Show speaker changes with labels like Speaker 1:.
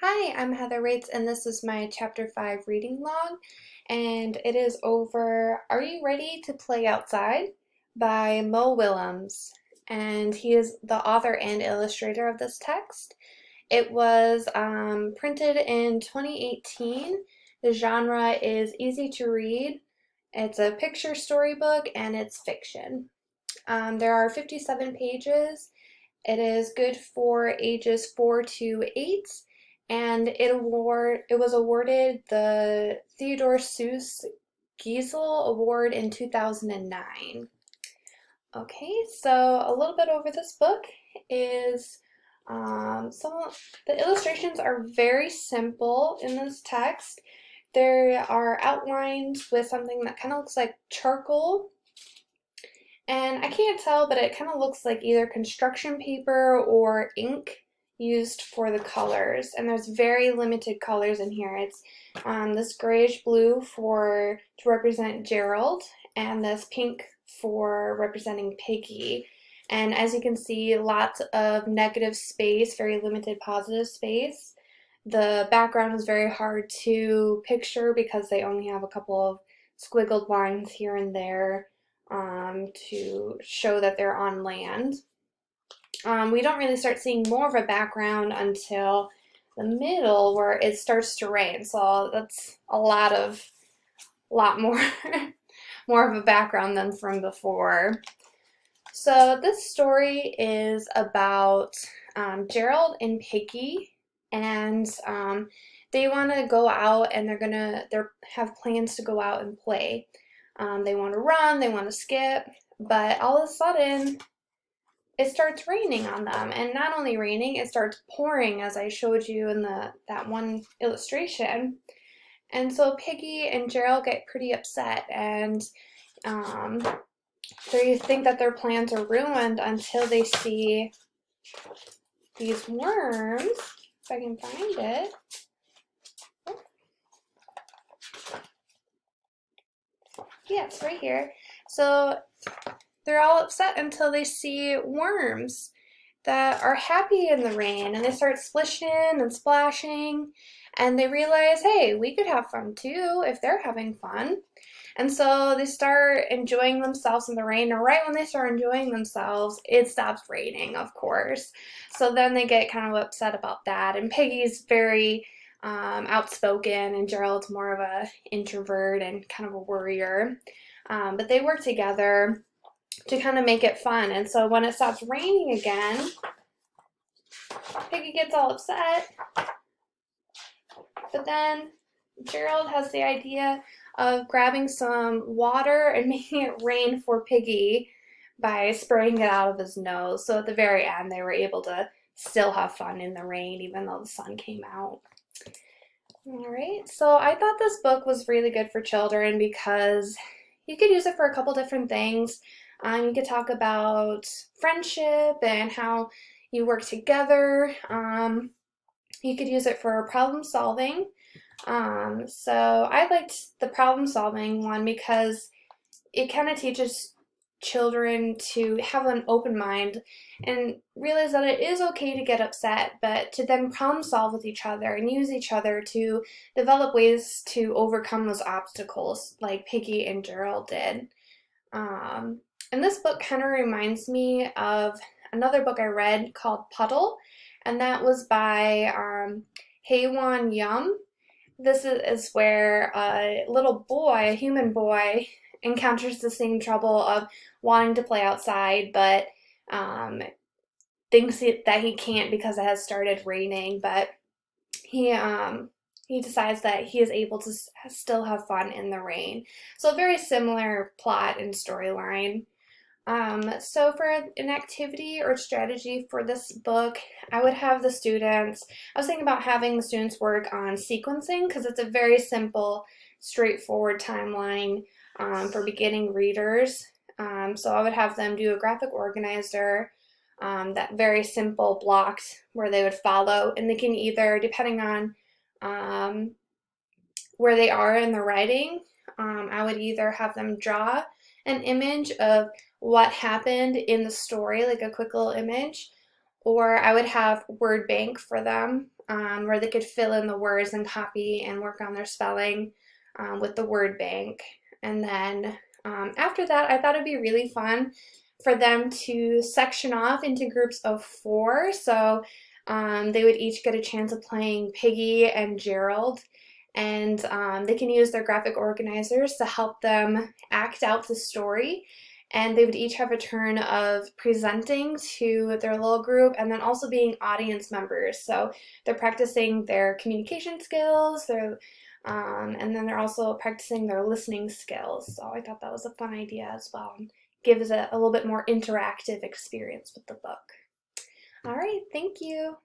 Speaker 1: Hi, I'm Heather Rates, and this is my Chapter 5 reading log, and it is over Are You Ready to Play Outside by Mo Willems, and he is the author and illustrator of this text. It was printed in 2018. The genre is easy to read. It's a picture storybook, and it's fiction. There are 57 pages. It is good for ages 4 to 8, and it was awarded the Theodore Seuss Giesel Award in 2009. Okay, so a little bit over this book is the illustrations are very simple in this text. There are outlined with something that kind of looks like charcoal, and I can't tell, but it kind of looks like either construction paper or ink used for the colors. And there's very limited colors in here. It's this grayish blue to represent Gerald, and this pink for representing Piggy. And as you can see, lots of negative space, very limited positive space. The background is very hard to picture because they only have a couple of squiggled lines here and there to show that they're on land. We don't really start seeing more of a background until the middle where it starts to rain. So that's a lot more, more of a background than from before. So this story is about Gerald and Piggy, and they want to go out and they have plans to go out and play. They want to run, they want to skip, but all of a sudden it starts raining on them. And not only raining, it starts pouring, as I showed you in that one illustration. And so Piggy and Gerald get pretty upset, and um, they think that their plans are ruined until they see these worms. If I can find it. Yeah, it's right here. So they're all upset until they see worms that are happy in the rain, and they start splishing and splashing, and they realize, hey, we could have fun too if they're having fun. And so they start enjoying themselves in the rain, and right when they start enjoying themselves, it stops raining, of course. So then they get kind of upset about that, and Peggy's very outspoken, and Gerald's more of a introvert and kind of a worrier. But they work together to kind of make it fun. And so when it stops raining again, Piggy gets all upset. But then Gerald has the idea of grabbing some water and making it rain for Piggy by spraying it out of his nose. So at the very end, they were able to still have fun in the rain, even though the sun came out. All right, so I thought this book was really good for children because you could use it for a couple different things. You could talk about friendship and how you work together. You could use it for problem solving. So I liked the problem solving one because it kind of teaches children to have an open mind and realize that it is okay to get upset, but to then problem solve with each other and use each other to develop ways to overcome those obstacles like Piggy and Gerald did. And this book kind of reminds me of another book I read called Puddle, and that was by Haewon Yum. This is where a little boy, a human boy, encounters the same trouble of wanting to play outside, but thinks that he can't because it has started raining. But he decides that he is able to still have fun in the rain. So a very similar plot and storyline. So for an activity or strategy for this book, I would have the students, I was thinking about having the students work on sequencing because it's a very simple, straightforward timeline for beginning readers. So I would have them do a graphic organizer, that very simple blocks where they would follow, and they can either, depending on where they are in the writing, I would either have them draw an image of what happened in the story, like a quick little image, or I would have word bank for them where they could fill in the words and copy and work on their spelling with the word bank. And then after that, I thought it'd be really fun for them to section off into groups of 4. So they would each get a chance of playing Piggy and Gerald, and they can use their graphic organizers to help them act out the story. And they would each have a turn of presenting to their little group and then also being audience members. So they're practicing their communication skills, and then they're also practicing their listening skills. So I thought that was a fun idea as well. Gives it a little bit more interactive experience with the book. All right, thank you.